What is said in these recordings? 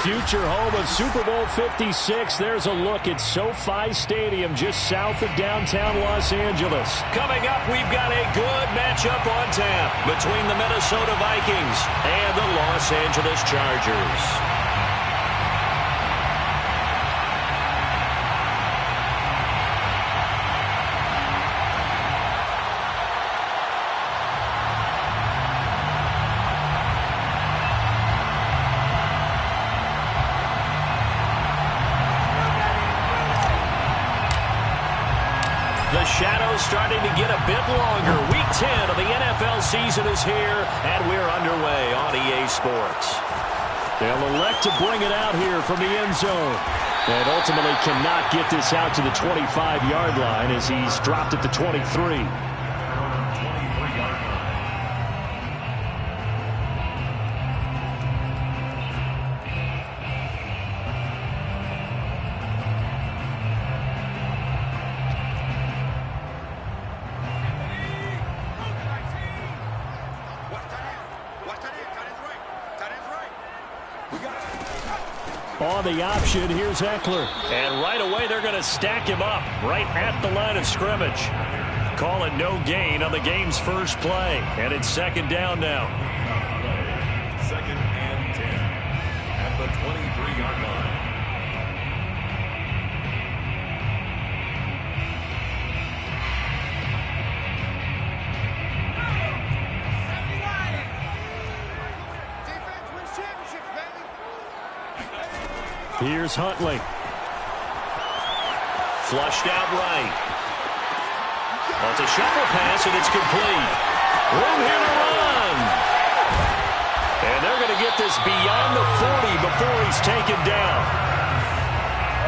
future home of Super Bowl 56. There's a look at SoFi Stadium just south of downtown Los Angeles. Coming up, we've got a good matchup on tap between the Minnesota Vikings and the Los Angeles Chargers. The shadow's starting to get a bit longer. Week 10 of the NFL season is here, and we're underway on EA Sports. They'll elect to bring it out here from the end zone. And ultimately cannot get this out to the 25-yard line as he's dropped at the 23. On the option, here's Eckler. And right away, they're going to stack him up right at the line of scrimmage. Call it no gain on the game's first play. And it's second down now. Second and 10 at the 23-yard line. Here's Huntley. Flushed out right. Well, it's a shuffle pass, and it's complete. Room here to run. And they're going to get this beyond the 40 before he's taken down.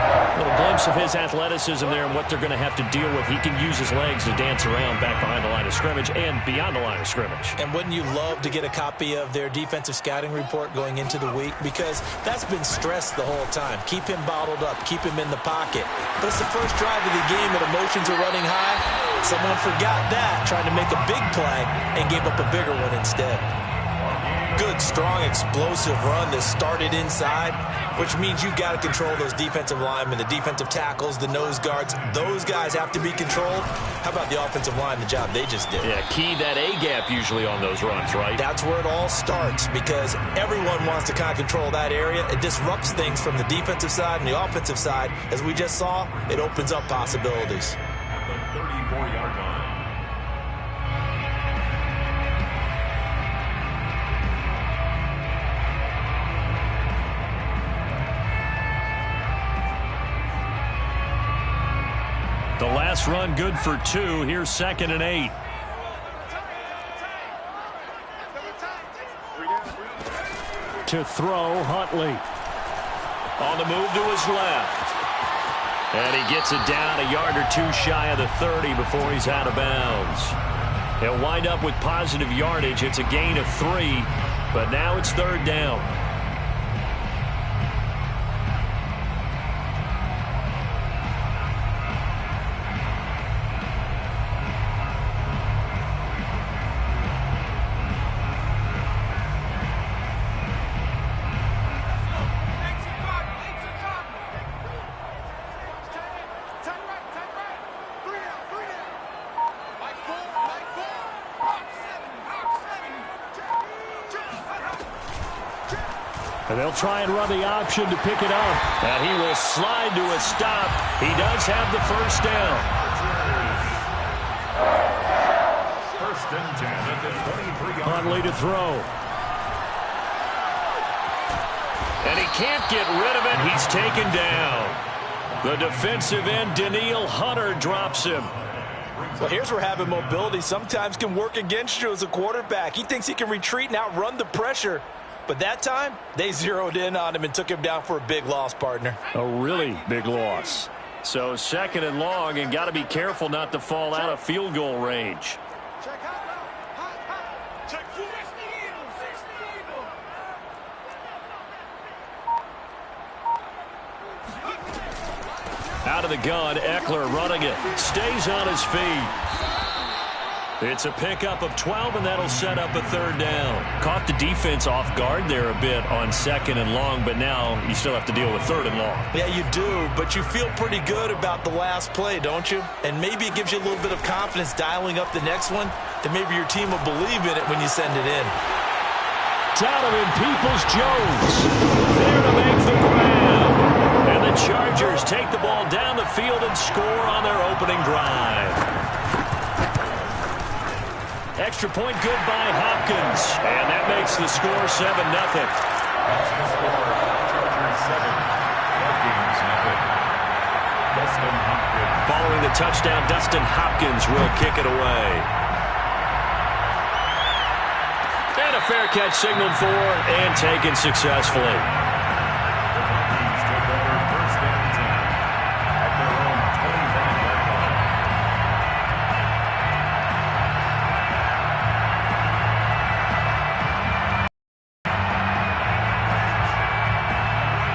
A little glimpse of his athleticism there and what they're going to have to deal with. He can use his legs to dance around back behind the line of scrimmage and beyond the line of scrimmage. And wouldn't you love to get a copy of their defensive scouting report going into the week? Because that's been stressed the whole time. Keep him bottled up. Keep him in the pocket. But it's the first drive of the game and emotions are running high. Someone forgot that, trying to make a big play and gave up a bigger one instead. Good, strong, explosive run that started inside, which means you've got to control those defensive linemen, the defensive tackles, the nose guards. Those guys have to be controlled. How about the offensive line, the job they just did? Yeah, key that A-gap usually on those runs, right? That's where it all starts because everyone wants to kind of control that area. It disrupts things from the defensive side and the offensive side. As we just saw, it opens up possibilities. At the 34-yard line. The last run good for 2. Here's second and 8. To throw, Huntley. On the move to his left. And he gets it down a yard or two shy of the 30 before he's out of bounds. He'll wind up with positive yardage. It's a gain of 3, but now it's third down. And they'll try and run the option to pick it up. And he will slide to a stop. He does have the first down. First and 10 at the 23-yard line. Huntley to throw. And he can't get rid of it. He's taken down. The defensive end, Danielle Hunter, drops him. Well, here's where having mobility sometimes can work against you as a quarterback. He thinks he can retreat and outrun the pressure. But that time, they zeroed in on him and took him down for a big loss, partner. A really big loss. So second and long, and got to be careful not to fall out of field goal range. Out of the gun, Eckler running it. Stays on his feet. It's a pickup of 12, and that'll set up a third down. Caught the defense off guard there a bit on second and long, but now you still have to deal with third and long. Yeah, you do, but you feel pretty good about the last play, don't you? And maybe it gives you a little bit of confidence dialing up the next one, that maybe your team will believe in it when you send it in. Donovan Peoples-Jones there to make the grab. And the Chargers take the ball down the field and score on their opening drive. Extra point good by Hopkins. And that makes the score 7-0. Following the touchdown, Dustin Hopkins will kick it away. And a fair catch signaled for and taken successfully.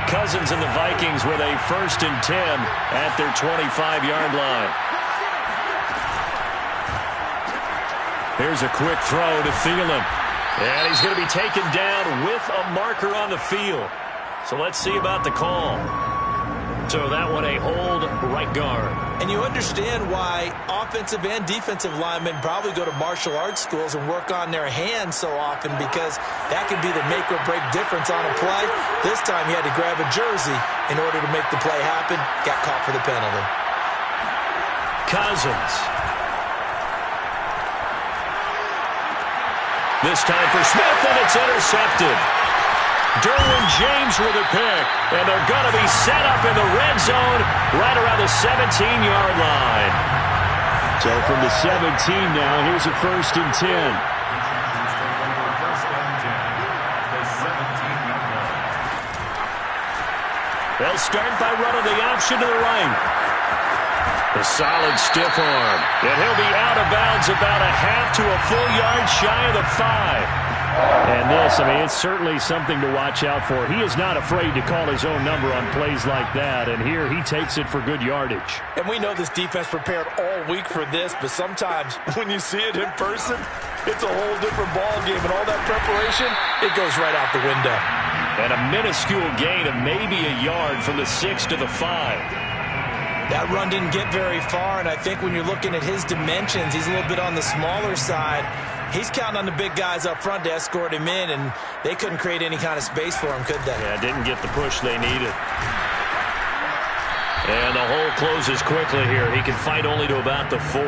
Cousins and the Vikings with a 1st and 10 at their 25-yard line. Here's a quick throw to Thielen. And he's going to be taken down with a marker on the field. So let's see about the call. So that one a hold right guard. And you understand why offensive and defensive linemen probably go to martial arts schools and work on their hands so often, because that can be the make or break difference on a play. This time he had to grab a jersey in order to make the play happen. Got caught for the penalty. Cousins. This time for Smith, and it's intercepted. Derwin James with a pick, and they're going to be set up in the red zone right around the 17-yard line. So from the 17 now, here's a 1st and 10. They'll start by running the option to the right. A solid stiff arm, and he'll be out of bounds about a half to a full yard shy of the 5. And this, it's certainly something to watch out for. He is not afraid to call his own number on plays like that, and here he takes it for good yardage. And we know this defense prepared all week for this, but sometimes when you see it in person, it's a whole different ball game, and all that preparation, it goes right out the window. And a minuscule gain of maybe a yard from the 6 to the 5. That run didn't get very far, and I think when you're looking at his dimensions, he's a little bit on the smaller side. He's counting on the big guys up front to escort him in, and they couldn't create any kind of space for him, could they? Yeah, didn't get the push they needed. And the hole closes quickly here. He can fight only to about the 4.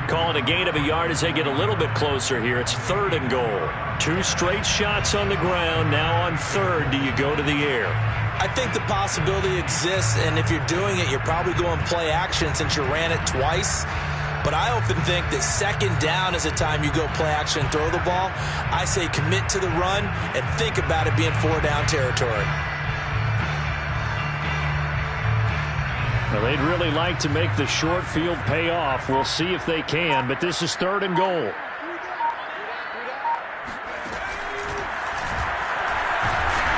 Calling a gain of a yard as they get a little bit closer here. It's 3rd and goal. 2 straight shots on the ground. Now on 3rd, do you go to the air? I think the possibility exists, and if you're doing it, you're probably going play action since you ran it twice. But I often think that 2nd down is the time you go play action and throw the ball. I say commit to the run and think about it being 4-down territory. Well, they'd really like to make the short field pay off. We'll see if they can, but this is 3rd and goal.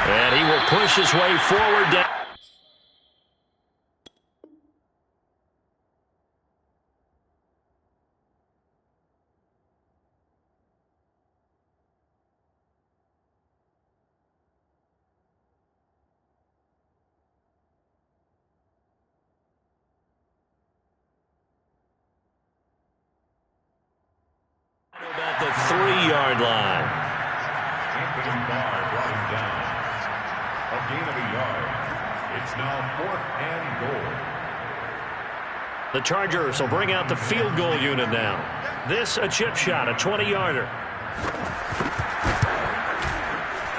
And he will push his way forward down. About the 3-yard line. Anthony Barr brought him down. A gain of a yard. It's now 4th and goal. The Chargers will bring out the field goal unit now. This a chip shot, a 20-yarder.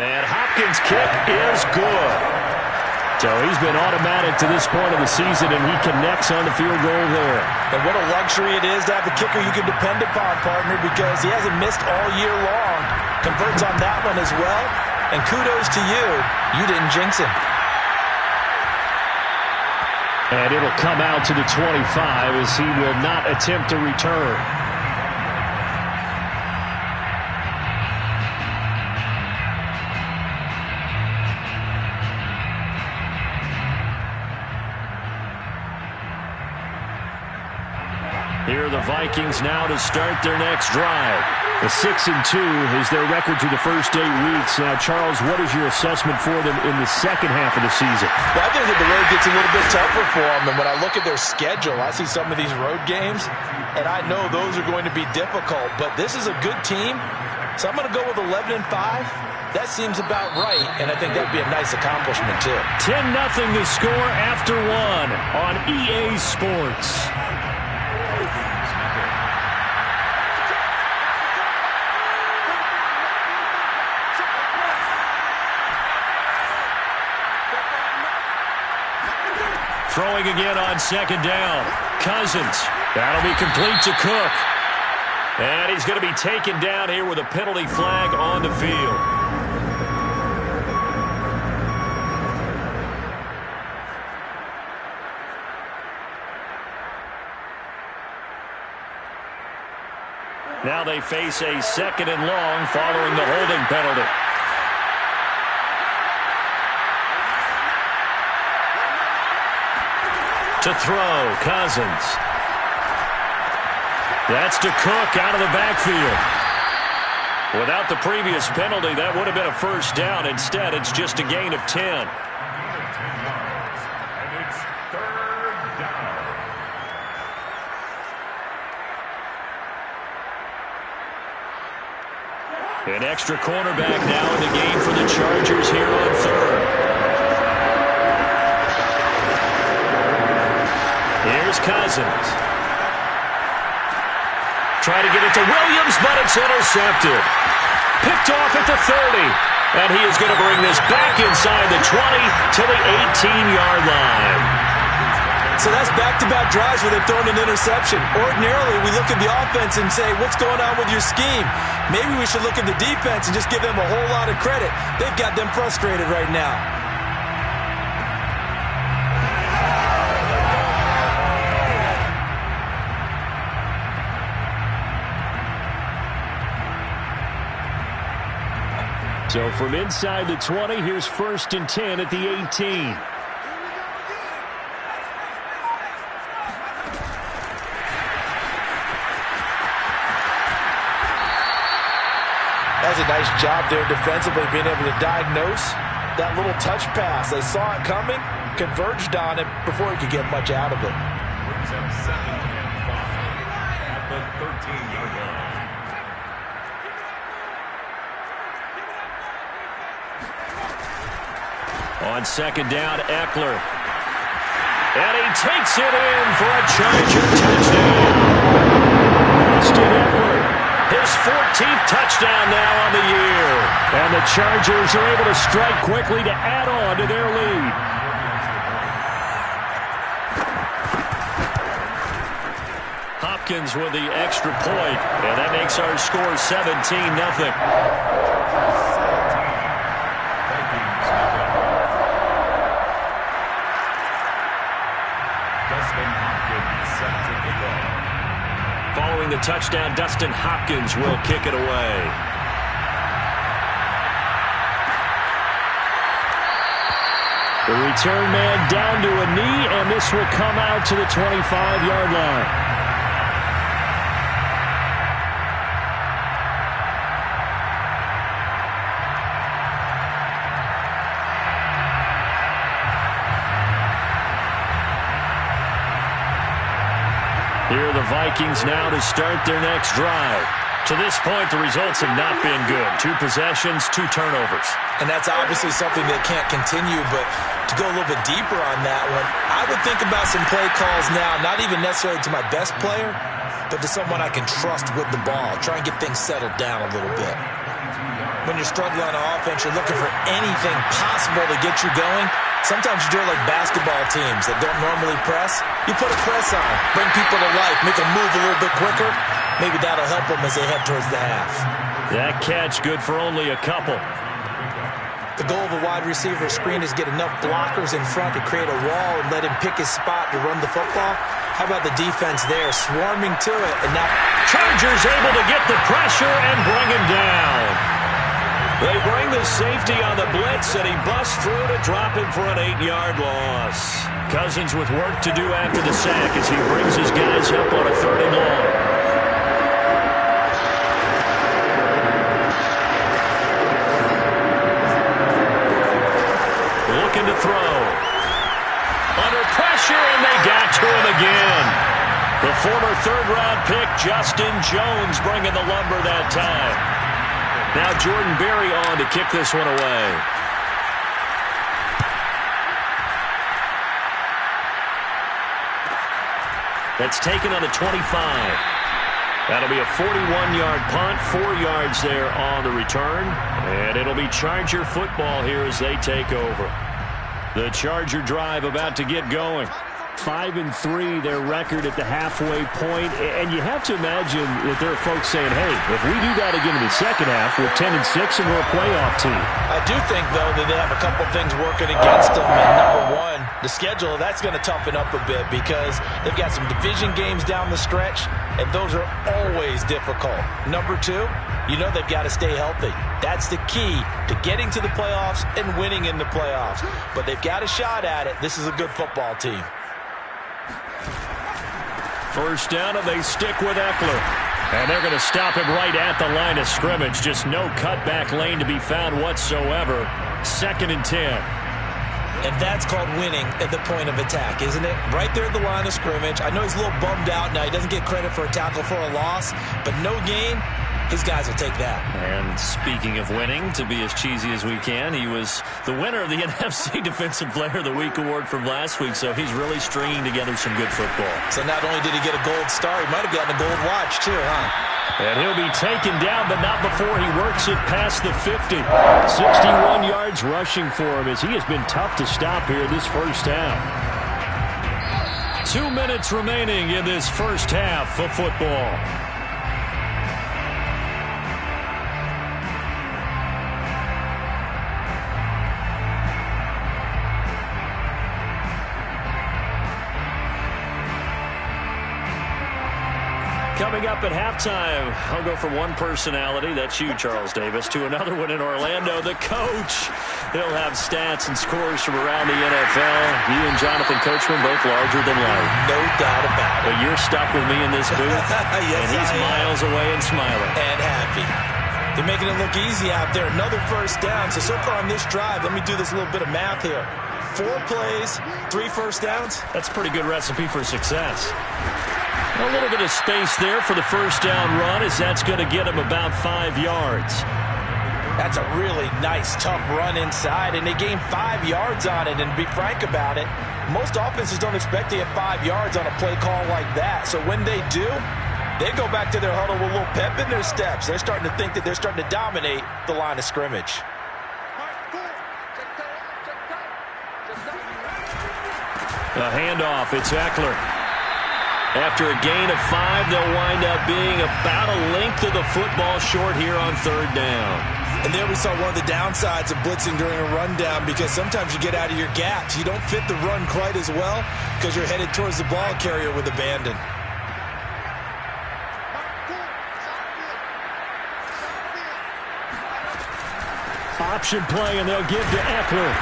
And Hopkins' kick is good. So he's been automatic to this point of the season, and he connects on the field goal there. And what a luxury it is to have a kicker you can depend upon, partner, because he hasn't missed all year long. Converts on that one as well. And kudos to you. You didn't jinx him. And it'll come out to the 25 as he will not attempt to return. Here are the Vikings now to start their next drive. The 6-2 is their record through the first 8 weeks. Now, Charles, what is your assessment for them in the second half of the season? Well, I think that the road gets a little bit tougher for them. And when I look at their schedule, I see some of these road games, and I know those are going to be difficult. But this is a good team, so I'm going to go with 11-5. That seems about right, and I think that'd be a nice accomplishment, too. 10-0 the score after 1 on EA Sports. Throwing again on second down. Cousins. That'll be complete to Cook. And he's going to be taken down here with a penalty flag on the field. Now they face a 2nd and long following the holding penalty. To throw, Cousins. That's to Cook out of the backfield. Without the previous penalty, that would have been a first down. Instead, it's just a gain of 10. And it's 3rd down. An extra cornerback now in the game for the Chargers here on 3rd. Here's Cousins. Try to get it to Williams, but it's intercepted. Picked off at the 30. And he is going to bring this back inside the 20 to the 18-yard line. So that's back-to-back drives where they've thrown an interception. Ordinarily, we look at the offense and say, what's going on with your scheme? Maybe we should look at the defense and just give them a whole lot of credit. They've got them frustrated right now. So from inside the 20, here's 1st and 10 at the 18. That was a nice job there defensively, being able to diagnose that little touch pass. They saw it coming, converged on it before he could get much out of it. Brings up 2nd and 5 at the 13-yard line. On 2nd down, Eckler. And he takes it in for a Charger touchdown. Austin Eckler, his 14th touchdown now on the year. And the Chargers are able to strike quickly to add on to their lead. Hopkins with the extra point, and that makes our score 17-0. Following the touchdown, Dustin Hopkins will kick it away. The return man down to a knee, and this will come out to the 25-yard line. Here are the Vikings now to start their next drive. To this point, the results have not been good. 2 possessions, 2 turnovers. And that's obviously something that can't continue, but to go a little bit deeper on that one, I would think about some play calls now, not even necessarily to my best player, but to someone I can trust with the ball. Try and get things settled down a little bit. When you're struggling on offense, you're looking for anything possible to get you going. Sometimes you do it like basketball teams that don't normally press. You put a press on, bring people to life, make them move a little bit quicker. Maybe that'll help them as they head towards the half. That catch good for only a couple. The goal of a wide receiver screen is get enough blockers in front to create a wall and let him pick his spot to run the football. How about the defense there, swarming to it, and now Chargers able to get the pressure and bring him down. They bring the safety on the blitz, and he busts through to drop him for an 8-yard loss. Cousins with work to do after the sack as he brings his guys up on a 3rd and long. Looking to throw. Under pressure, and they got to him again. The former 3rd-round pick, Justin Jones, bringing the lumber that time. Now Jordan Berry on to kick this one away. That's taken on the 25. That'll be a 41-yard punt, 4 yards there on the return. And it'll be Charger football here as they take over. The Charger drive about to get going. 5-3, their record at the halfway point. And you have to imagine that there are folks saying, hey, if we do that again in the second half, we're 10-6 and we're a playoff team. I do think, though, that they have a couple things working against them. And number one, the schedule, that's going to toughen up a bit because they've got some division games down the stretch, and those are always difficult. Number two, you know they've got to stay healthy. That's the key to getting to the playoffs and winning in the playoffs. But they've got a shot at it. This is a good football team. First down, and they stick with Eckler. And they're going to stop him right at the line of scrimmage. Just no cutback lane to be found whatsoever. 2nd and 10. And that's called winning at the point of attack, isn't it? Right there at the line of scrimmage. I know he's a little bummed out now. He doesn't get credit for a tackle for a loss, but no gain. His guys will take that. And speaking of winning, to be as cheesy as we can, he was the winner of the NFC Defensive Player of the Week award from last week, so he's really stringing together some good football. So not only did he get a gold star, he might have gotten a gold watch too, huh? And he'll be taken down, but not before he works it past the 50. 61 yards rushing for him as he has been tough to stop here this first half. 2 minutes remaining in this first half of football. Coming up at halftime, I'll go from one personality, that's you, Charles Davis, to another one in Orlando, the coach. He'll have stats and scores from around the NFL. You and Jonathan Coachman both larger than life. No doubt about it. But you're stuck with me in this booth, yes, and he's miles away and smiling. And happy. They're making it look easy out there. Another first down. So far on this drive, let me do this little bit of math here. 4 plays, 3 first downs. That's a pretty good recipe for success. A little bit of space there for the first down run as that's going to get him about 5 yards. That's a really nice, tough run inside, and they gained 5 yards on it. And to be frank about it, most offenses don't expect to get 5 yards on a play call like that. So when they do, they go back to their huddle with a little pep in their steps. They're starting to think that they're starting to dominate the line of scrimmage. A handoff, it's Eckler. After a gain of 5, they'll wind up being about a length of the football short here on 3rd down. And there we saw one of the downsides of blitzing during a rundown, because sometimes you get out of your gaps. You don't fit the run quite as well because you're headed towards the ball carrier with abandon. Option play, and they'll give to Eckler.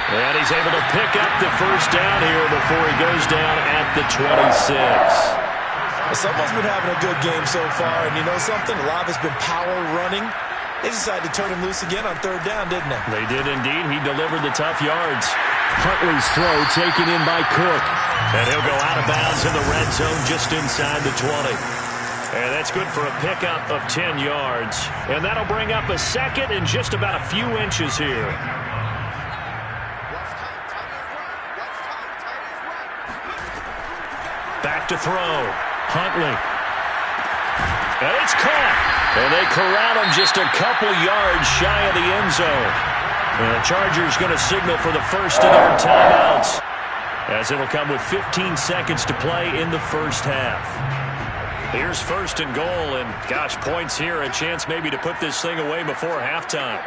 And he's able to pick up the first down here before he goes down at the 26. Someone's been having a good game so far, and you know something? A lot of it's been power running. They decided to turn him loose again on 3rd down, didn't they? They did indeed. He delivered the tough yards. Huntley's throw taken in by Cook. And he'll go out of bounds in the red zone just inside the 20. And that's good for a pickup of 10 yards. And that'll bring up a second and just about a few inches here. Back to throw. Huntley. And it's caught. And they corral him just a couple yards shy of the end zone. And the Chargers going to signal for the first of their timeouts, as it'll come with 15 seconds to play in the first half. Here's 1st and goal, and gosh, points here, a chance maybe to put this thing away before halftime.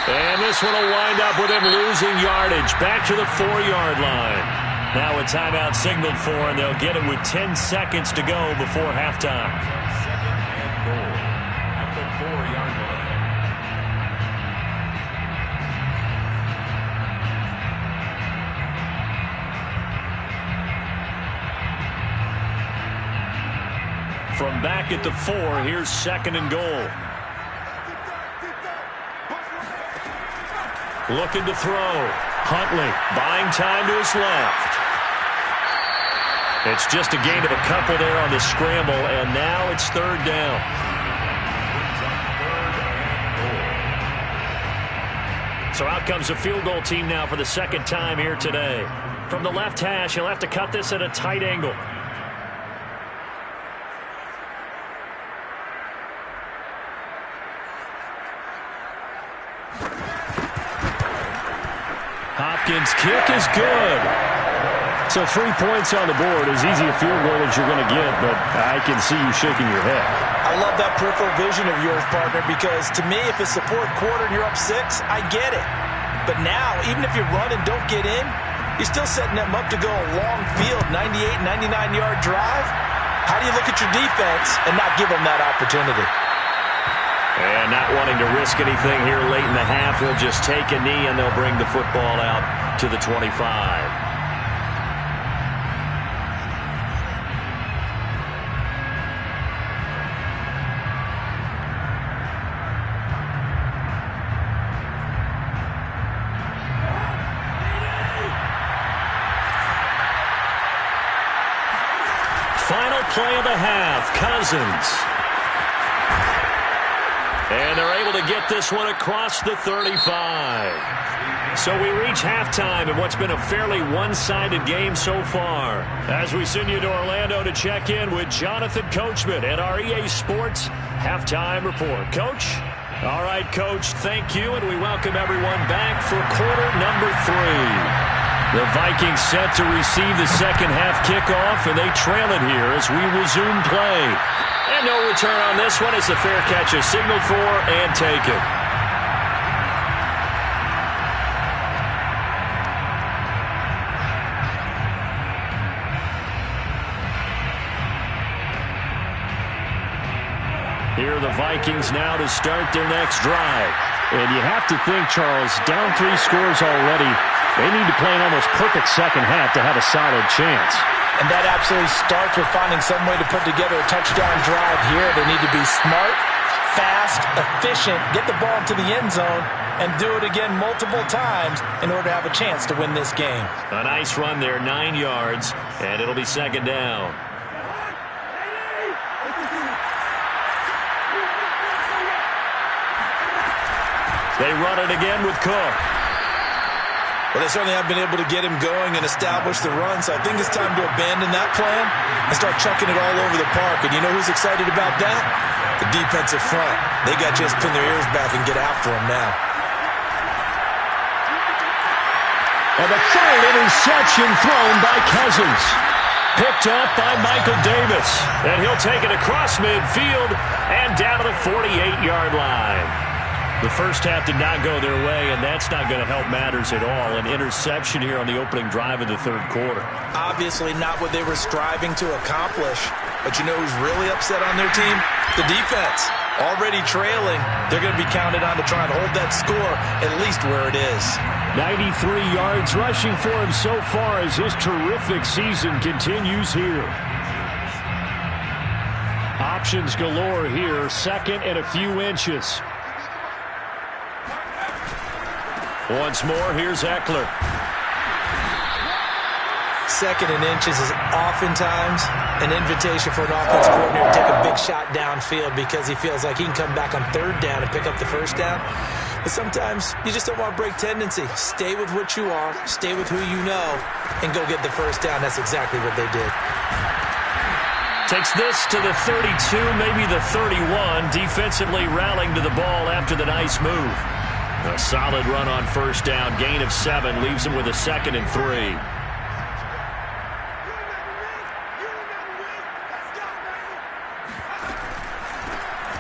And this one will wind up with him losing yardage back to the 4-yard line. Now a timeout signaled for, and they'll get it with 10 seconds to go before halftime. from back at the 4. Here's 2nd and goal. Looking to throw. Huntley buying time to his left. It's just a gain of a couple there on the scramble, and now it's 3rd down. So out comes a field goal team now for the 2nd time here today. From the left hash, he'll have to cut this at a tight angle. Hopkins' kick is good. So 3 points on the board, as easy a field goal as you're going to get, but I can see you shaking your head. I love that peripheral vision of yours, partner, because to me, if it's the 4th quarter and you're up 6, I get it. But now, even if you run and don't get in, you're still setting them up to go a long field, 98, 99-yard drive. How do you look at your defense and not give them that opportunity? And not wanting to risk anything here late in the half, he'll just take a knee and they'll bring the football out to the 25. Final play of the half, Cousins. And they're able to get this one across the 35. So we reach halftime in what's been a fairly one-sided game so far. As we send you to Orlando to check in with Jonathan Coachman at our EA Sports Halftime Report. Coach? All right, Coach, thank you, and we welcome everyone back for quarter number 3. The Vikings set to receive the second half kickoff, and they trail it here as we resume play. And no return on this one as the fair catch is signaled for and taken. Here are the Vikings now to start their next drive. And you have to think, Charles, down 3 scores already. They need to play an almost perfect second half to have a solid chance. And that absolutely starts with finding some way to put together a touchdown drive here. They need to be smart, fast, efficient, get the ball to the end zone, and do it again multiple times in order to have a chance to win this game. A nice run there, 9 yards, and it'll be 2nd down. They run it again with Cook. Well, they certainly have been able to get him going and establish the run, so I think it's time to abandon that plan and start chucking it all over the park. And you know who's excited about that? The defensive front. They got just pin their ears back and get after him now. And the third interception thrown by Cousins. Picked up by Michael Davis. And he'll take it across midfield and down to the 48-yard line. The first half did not go their way, and that's not going to help matters at all. An interception here on the opening drive of the 3rd quarter. Obviously not what they were striving to accomplish. But you know who's really upset on their team? The defense. Already trailing. They're going to be counted on to try and hold that score at least where it is. 93 yards rushing for him so far as his terrific season continues here. Options galore here. 2nd and a few inches. Once more, here's Eckler. 2nd and inches is oftentimes an invitation for an offense coordinator to take a big shot downfield because he feels like he can come back on 3rd down and pick up the 1st down. But sometimes you just don't want to break tendency. Stay with what you are, stay with who you know, and go get the 1st down. That's exactly what they did. Takes this to the 32, maybe the 31. Defensively rallying to the ball after the nice move. A solid run on 1st down. Gain of 7 leaves him with a 2nd and 3.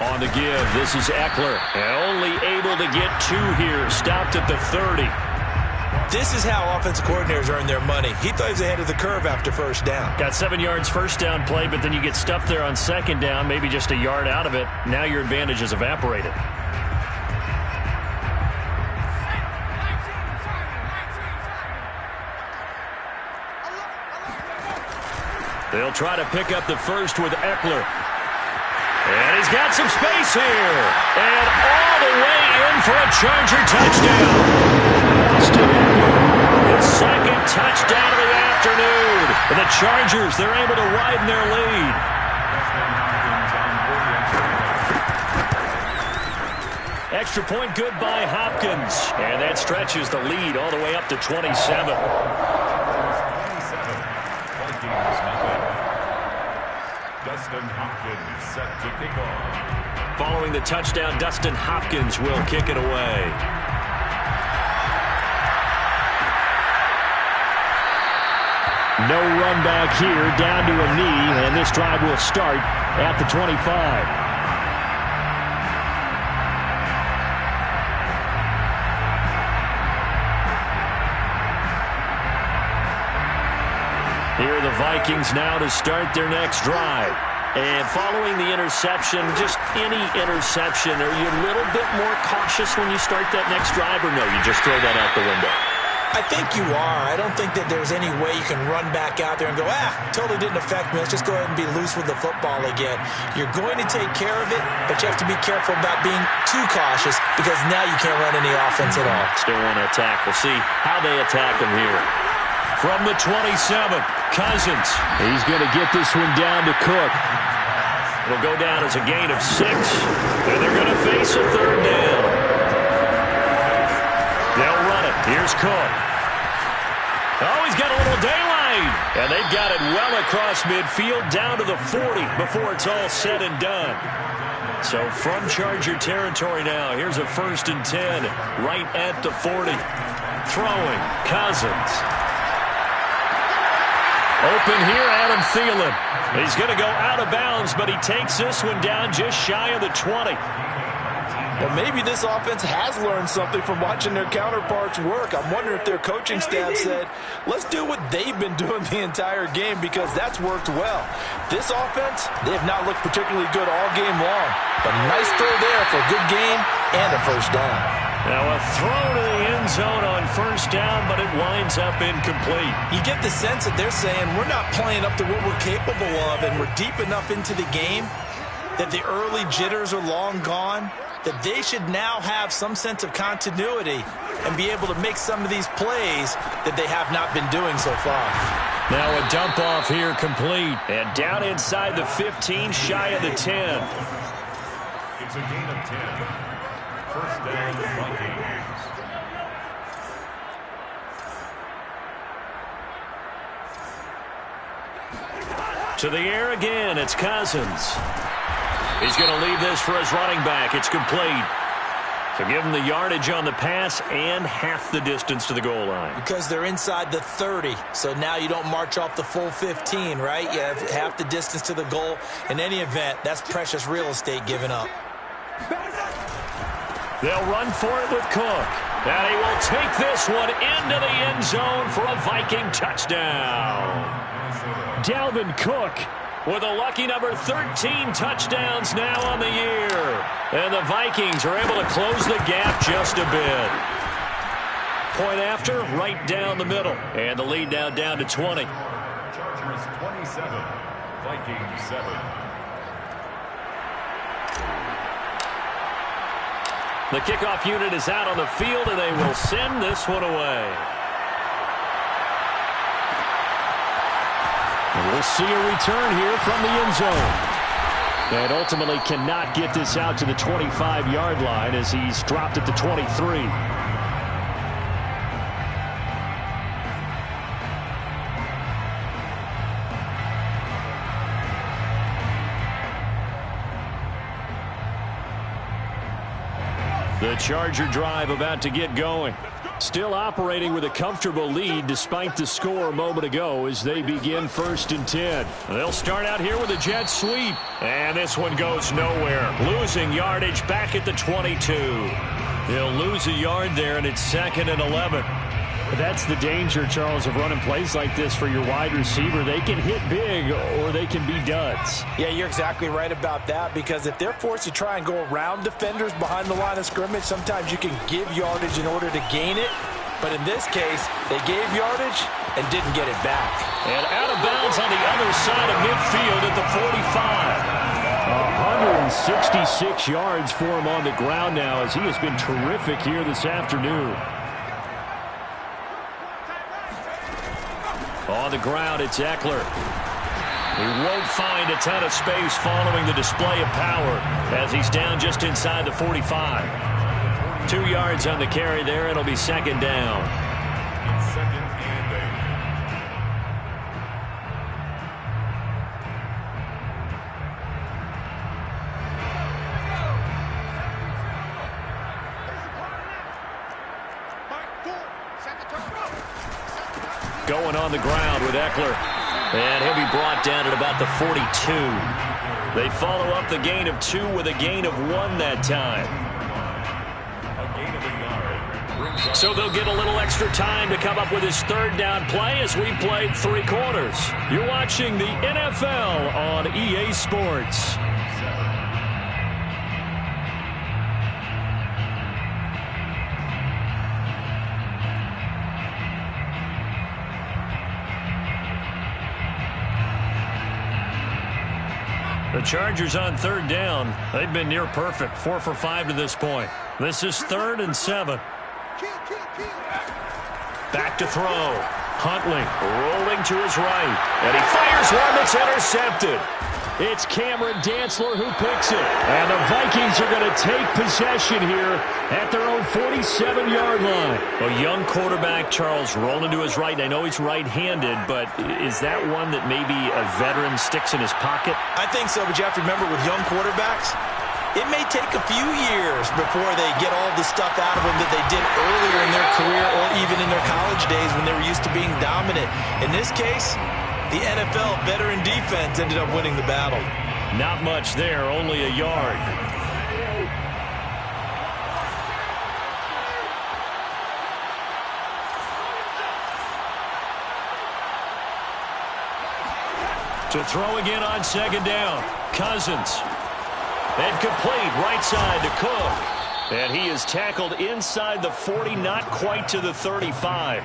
On the give, this is Eckler. Only able to get 2 here. Stopped at the 30. This is how offensive coordinators earn their money. He thought he was ahead of the curve after 1st down. Got 7 yards 1st down play, but then you get stuffed there on 2nd down, maybe just a yard out of it. Now your advantage is evaporated. They'll try to pick up the 1st with Eckler. He's got some space here. And all the way in for a Charger touchdown. Austin Eckler, his second touchdown of the afternoon. And the Chargers, they're able to widen their lead. Extra point good by Hopkins. And that stretches the lead all the way up to 27. Dustin Hopkins set to kick off. Following the touchdown, Dustin Hopkins will kick it away. No run back here, down to a knee, and this drive will start at the 25. Here are the Vikings now to start their next drive. And following the interception, just any interception, are you a little bit more cautious when you start that next drive, or no, you just throw that out the window? I think you are. I don't think that there's any way you can run back out there and go, totally didn't affect me. Let's just go ahead and be loose with the football again. You're going to take care of it, but you have to be careful about being too cautious because now you can't run any offense at all. Still want to attack. We'll see how they attack them here. From the 27, Cousins. He's going to get this one down to Cook. It'll go down as a gain of 6, and they're going to face a third down. They'll run it. Here's Cook. Oh, he's got a little daylight. And they've got it well across midfield down to the 40 before it's all said and done. So from Charger territory now, here's a 1st and 10 right at the 40. Throwing, Cousins. Open here, Adam Thielen. He's going to go out of bounds, but he takes this one down just shy of the 20. Well, maybe this offense has learned something from watching their counterparts work. I'm wondering if their coaching staff said, let's do what they've been doing the entire game because that's worked well. This offense, they have not looked particularly good all game long. But nice throw there for a good game and a first down. Now a throw to the end zone on first down, but it winds up incomplete. You get the sense that they're saying we're not playing up to what we're capable of, and we're deep enough into the game that the early jitters are long gone, that they should now have some sense of continuity and be able to make some of these plays that they have not been doing so far. Now a dump off here complete, and down inside the 15, shy of the 10. It's a gain of 10. First down, Vikings. To the air again, it's Cousins. He's going to leave this for his running back. It's complete. So give him the yardage on the pass and half the distance to the goal line. Because they're inside the 30, so now you don't march off the full 15, right? You have half the distance to the goal. In any event, that's precious real estate given up. They'll run for it with Cook. And he will take this one into the end zone for a Viking touchdown. Dalvin Cook with a lucky number 13 touchdowns now on the year. And the Vikings are able to close the gap just a bit. Point after, right down the middle. And the lead now down to 20. Chargers 27, Vikings 7. The kickoff unit is out on the field, and they will send this one away. And we'll see a return here from the end zone. And ultimately cannot get this out to the 25-yard line as he's dropped at the 23. The Charger drive about to get going. Still operating with a comfortable lead despite the score a moment ago as they begin 1st and 10. They'll start out here with a jet sweep. And this one goes nowhere. Losing yardage back at the 22. They'll lose a yard there, and it's 2nd and 11. That's the danger, Charles, of running plays like this for your wide receiver. They can hit big or they can be duds. Yeah, you're exactly right about that because if they're forced to try and go around defenders behind the line of scrimmage, sometimes you can give yardage in order to gain it. But in this case, they gave yardage and didn't get it back. And out of bounds on the other side of midfield at the 45. 166 yards for him on the ground now, as he has been terrific here this afternoon. On the ground, it's Eckler. He won't find a ton of space following the display of power as he's down just inside the 45. 2 yards on the carry there. It'll be second down. It's second and 8. Going on the ground with Eckler. And he'll be brought down at about the 42. They follow up the gain of 2 with a gain of 1 that time. A gain of a yard. So they'll get a little extra time to come up with his third down play as we played 3 quarters. You're watching the NFL on EA Sports. The Chargers on third down. They've been near perfect. 4 for 5 to this point. This is 3rd and 7. Back to throw. Huntley rolling to his right. And he fires one that's intercepted. It's Cameron Dantzler who picks it. And the Vikings are going to take possession here at their own 47-yard line. A young quarterback, Charles, rolling to his right. I know he's right-handed, but is that one that maybe a veteran sticks in his pocket? I think so, but you have to remember with young quarterbacks, it may take a few years before they get all the stuff out of them that they did earlier in their career or even in their college days when they were used to being dominant. In this case, the NFL veteran defense ended up winning the battle. Not much there, only a yard. To throw again on second down. Cousins. And complete right side to Cook. And he is tackled inside the 40, not quite to the 35.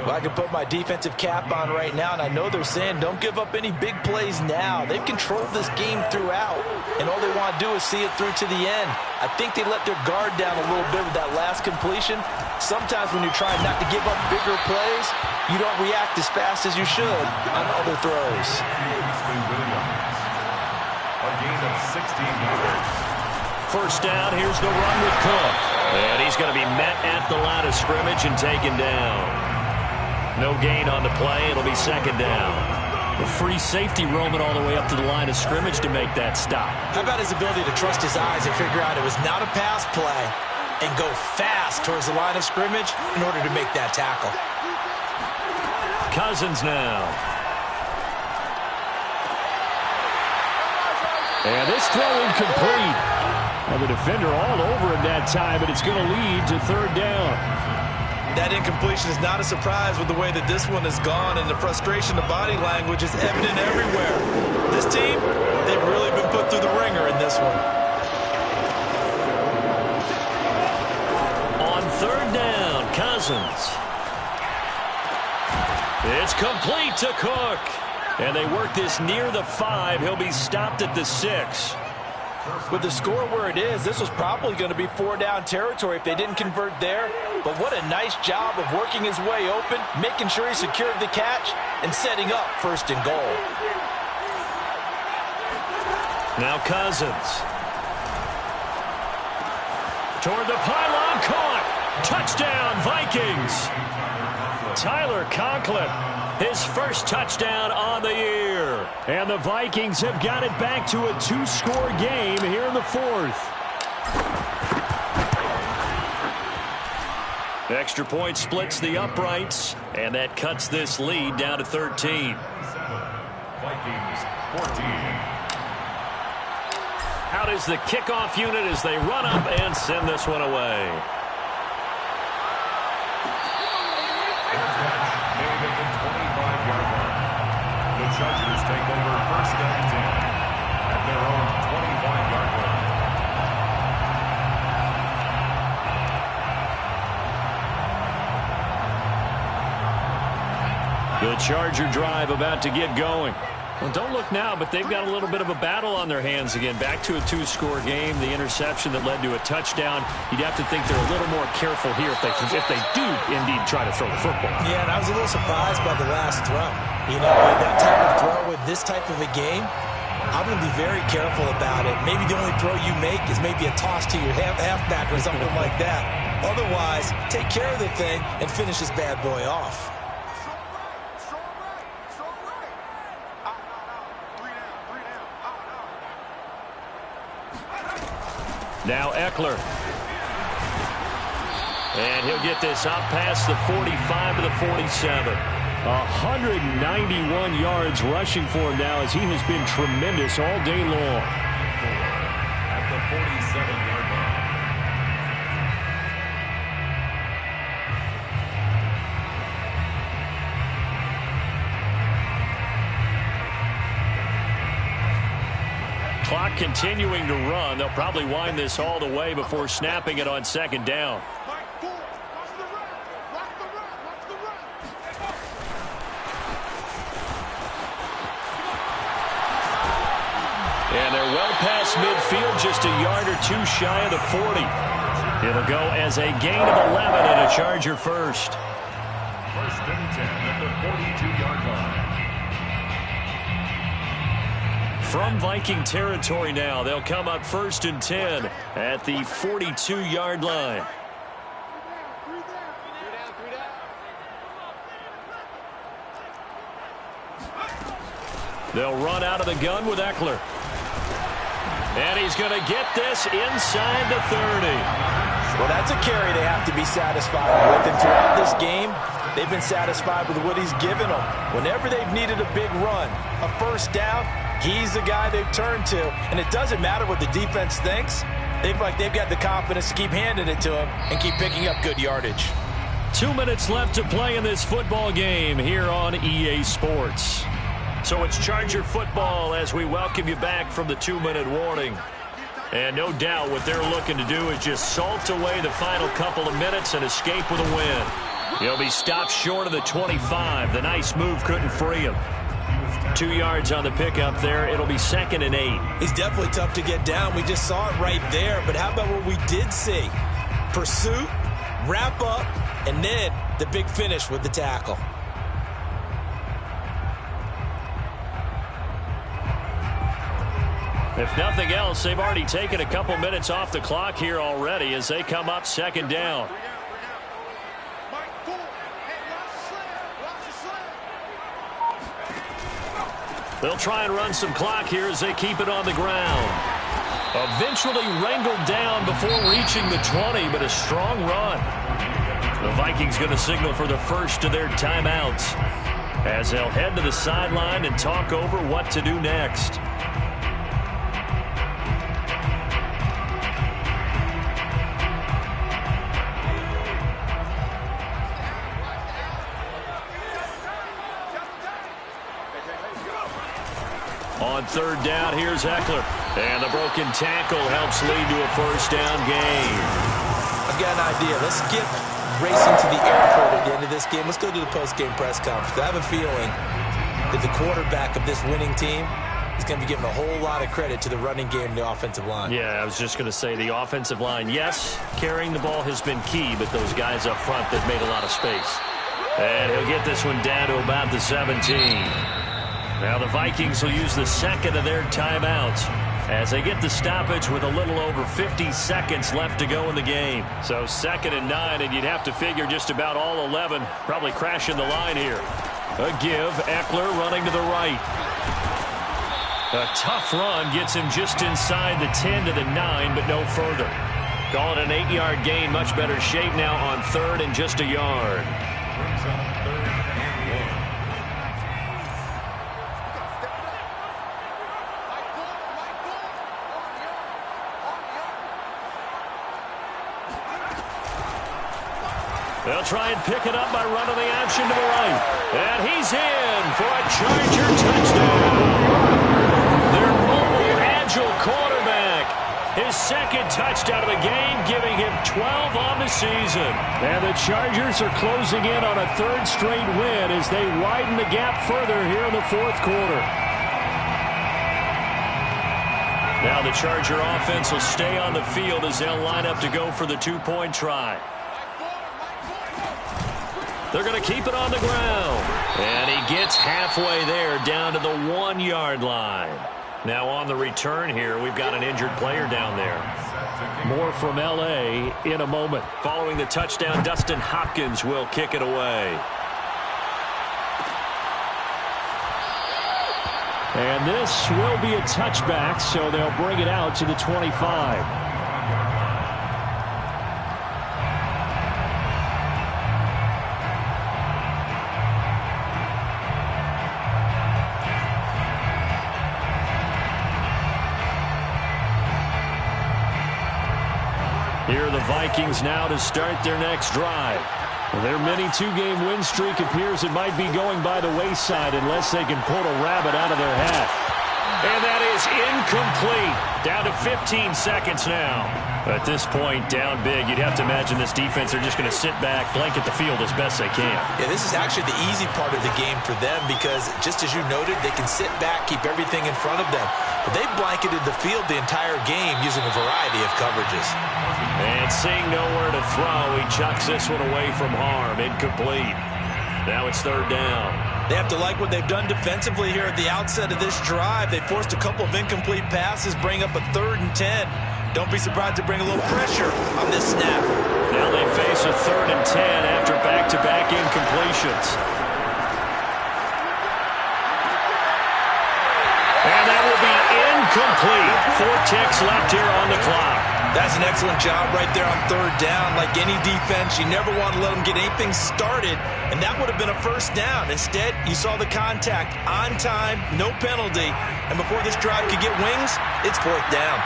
Well, I can put my defensive cap on right now, and I know they're saying don't give up any big plays now. They've controlled this game throughout, and all they want to do is see it through to the end. I think they let their guard down a little bit with that last completion. Sometimes when you're trying not to give up bigger plays, you don't react as fast as you should on other throws. A gain of 16 yards. First down, here's the run with Cook. And he's going to be met at the line of scrimmage and taken down. No gain on the play. It'll be second down. A free safety roaming all the way up to the line of scrimmage to make that stop. How about his ability to trust his eyes and figure out it was not a pass play and go fast towards the line of scrimmage in order to make that tackle. Cousins now. And this throw incomplete. Well, the defender all over him that time, but it's going to lead to third down. That incompletion is not a surprise with the way that this one has gone, and the frustration, the body language is evident everywhere. This team, they've really been put through the ringer in this one. On third down, Cousins. It's complete to Cook. And they work this near the 5. He'll be stopped at the 6. With the score where it is, this was probably going to be 4-down territory if they didn't convert there. But what a nice job of working his way open, making sure he secured the catch, and setting up first and goal. Now Cousins. Toward the pylon, caught. Touchdown, Vikings. Tyler Conklin, his first touchdown on the year. And the Vikings have got it back to a 2-score game here in the 4th. Extra point splits the uprights, and that cuts this lead down to 13. Vikings 14. Out is the kickoff unit as they run up and send this one away. The Chargers take over first and 10 at their own 25-yard line. The Charger drive about to get going. Well, don't look now, but they've got a little bit of a battle on their hands again. Back to a 2-score game. The interception that led to a touchdown. You'd have to think they're a little more careful here if they do indeed try to throw the football. Yeah, and I was a little surprised by the last throw. You know, with that type of throw with this type of a game, I'm going to be very careful about it. Maybe the only throw you make is maybe a toss to your halfback or something like that. Otherwise, take care of the thing and finish this bad boy off. Now Eckler. And he'll get this out past the 45 to the 47. 191 yards rushing for him now as he has been tremendous all day long. At the 47-yard line. Clock continuing to run. They'll probably wind this all the way before snapping it on second down. And they're well past midfield, just a yard or two shy of the 40. It'll go as a gain of 11 and a Charger first. First and 10 at the 42-yard line. From Viking territory now, they'll come up first and 10 at the 42-yard line. They'll run out of the gun with Eckler. And he's going to get this inside the 30. Well, that's a carry they have to be satisfied with. And throughout this game, they've been satisfied with what he's given them. Whenever they've needed a big run, a first down, he's the guy they've turned to. And it doesn't matter what the defense thinks. They've got the confidence to keep handing it to him and keep picking up good yardage. 2 minutes left to play in this football game here on EA Sports. So it's Charger football as we welcome you back from the 2-minute warning. And no doubt what they're looking to do is just salt away the final couple of minutes and escape with a win. He'll be stopped short of the 25. The nice move couldn't free him. 2 yards on the pickup there. It'll be 2nd and 8. He's definitely tough to get down. We just saw it right there. But how about what we did see? Pursuit, wrap up, and then the big finish with the tackle. If nothing else, they've already taken a couple minutes off the clock here already as they come up 2nd down. They'll try and run some clock here as they keep it on the ground. Eventually wrangled down before reaching the 20, but a strong run. The Vikings going to signal for the first of their timeouts as they'll head to the sideline and talk over what to do next. On 3rd down, here's Eckler. And the broken tackle helps lead to a first down gain. I've got an idea. Let's skip racing to the airport at the end of this game. Let's go to the post-game press conference. I have a feeling that the quarterback of this winning team is going to be giving a whole lot of credit to the running game and the offensive line. Yeah, I was just going to say the offensive line, yes, carrying the ball has been key, but those guys up front that made a lot of space. And he'll get this one down to about the 17. Now the Vikings will use the 2nd of their timeouts as they get the stoppage with a little over 50 seconds left to go in the game. So 2nd and 9, and you'd have to figure just about all 11 probably crashing the line here. A give, Eckler running to the right. A tough run gets him just inside the 10 to the 9, but no further. Call it an 8-yard gain, much better shape now on 3rd and just a yard. Brings up 3rd and 1. They'll try and pick it up by running the option to the right. And he's in for a Charger touchdown. Their mobile, agile quarterback. His 2nd touchdown of the game, giving him 12 on the season. And the Chargers are closing in on a 3rd straight win as they widen the gap further here in the 4th quarter. Now the Charger offense will stay on the field as they'll line up to go for the two-point try. They're going to keep it on the ground. And he gets halfway there, down to the 1 yard line. Now on the return here, we've got an injured player down there. More from L.A. in a moment. Following the touchdown, Dustin Hopkins will kick it away. And this will be a touchback, so they'll bring it out to the 25. Here are the Vikings now to start their next drive. Their mini two-game win streak appears it might be going by the wayside unless they can pull a rabbit out of their hat. And that is incomplete. Down to 15 seconds now. At this point, down big, you'd have to imagine this defense are just going to sit back, blanket the field as best they can. Yeah, this is actually the easy part of the game for them because, just as you noted, they can sit back, keep everything in front of them. But they've blanketed the field the entire game using a variety of coverages. And seeing nowhere to throw, he chucks this one away from harm. Incomplete. Now it's third down. They have to like what they've done defensively here at the outset of this drive. They forced a couple of incomplete passes, bring up a 3rd and 10. Don't be surprised to bring a little pressure on this snap. Now they face a 3rd and 10 after back-to-back incompletions. And that will be incomplete. 4 ticks left here on the clock. That's an excellent job right there on 3rd down. Like any defense, you never want to let them get anything started, and that would have been a 1st down. Instead, you saw the contact on time, no penalty, and before this drive could get wings, it's 4th down.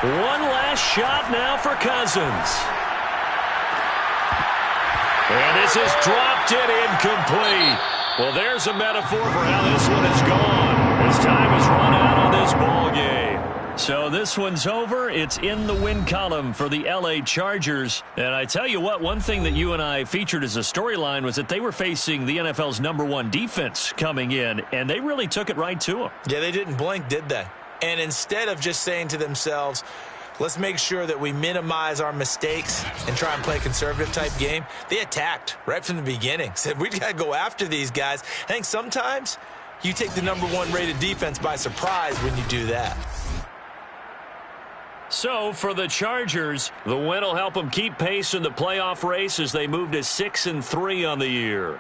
One last shot now for Cousins. And this is dropped it incomplete. Well, there's a metaphor for how this one is gone. His time has run out on this ball game. So this one's over. It's in the win column for the L.A. Chargers. And I tell you what, one thing that you and I featured as a storyline was that they were facing the NFL's #1 defense coming in, and they really took it right to them. Yeah, they didn't blink, did they? And instead of just saying to themselves, let's make sure that we minimize our mistakes and try and play a conservative type game, they attacked right from the beginning. Said, we got to go after these guys. I think sometimes you take the #1 rated defense by surprise when you do that. So for the Chargers, the win will help them keep pace in the playoff race as they move to 6-3 on the year.